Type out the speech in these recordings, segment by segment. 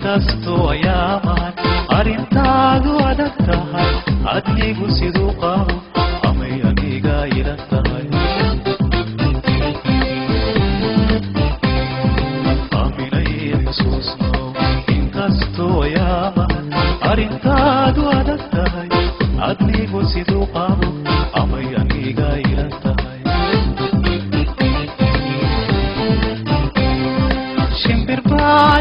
inkastoo ayaaman arrintaadu adag tahay adnigu siduu qabo amay aniga ila tahay aminay xusuusno inkastoo ayaaman arrintaadu adag tahay adnigu siduu qabo amay aniga ila tahay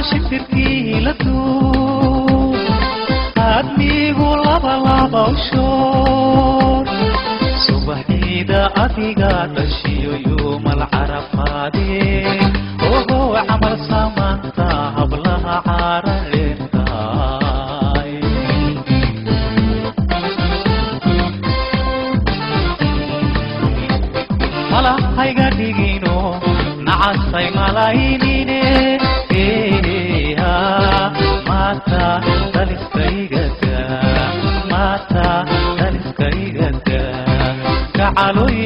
shimbirkii la duub adnigu laba ushoor subaxdiida adiga dhashiyo yoomal carafaadee ogo camal samaanta hablaha caarareentaay malahayga dhigino nacasay malaynine mata daliskaygada gacaloy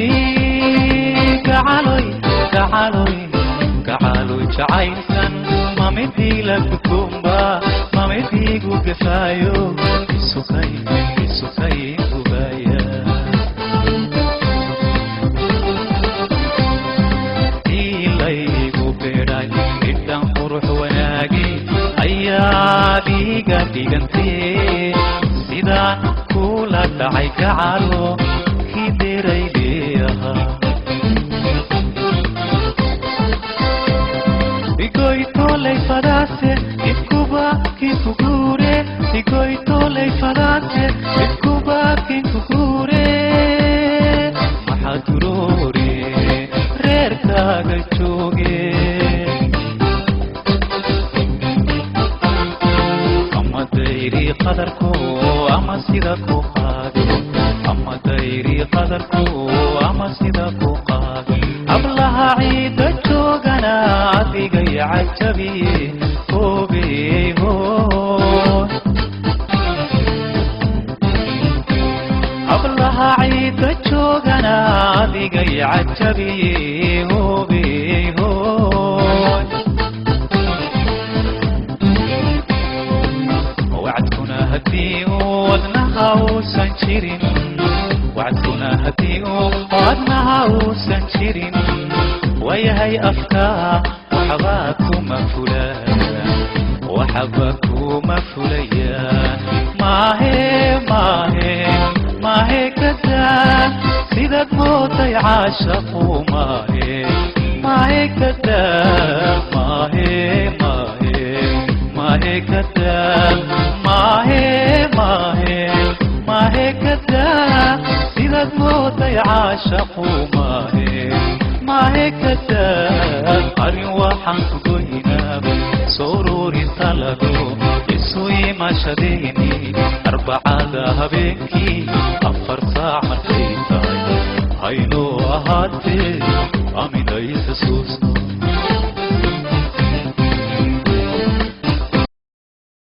jacaylsan mamidii la gukumba mamidiigu gafaayo isukay gubaya ilaygu beedhay idhan qurux wanaagi ayaadiga dhigantee sidaan kula dhacay gacalo kii dheeraydeeaha igoytoley fadaase ibkuba kinkugure igoytoley fadaase ibkuba kinkugure maxaad uroore reerkaaga jooge ama dayri qadarko ama sida ku qaado ama dayri qadarko ama sida ku qaado ablaha ciida joogana adiga yacajabiye hoobeho ablaha ciida joogana adiga yacajabiye hoobeho وعدكنا هدي ودنها وسنشرين وعدكنا هدي ودنها وسنشرين ويهي أفكار وحباكم فليان ما هي كذا سيدك موت يعاشقوا ما هي كذا ما هي كذاب ما هي كذاب إذا الموت يعاشقوا ما هي كذاب قري وحن قينا سروري طلبوا يسوي ما شديني 4 ذهبكي أفر ساعة مرتين هاي لو أهاتي أمي ليس سوسنو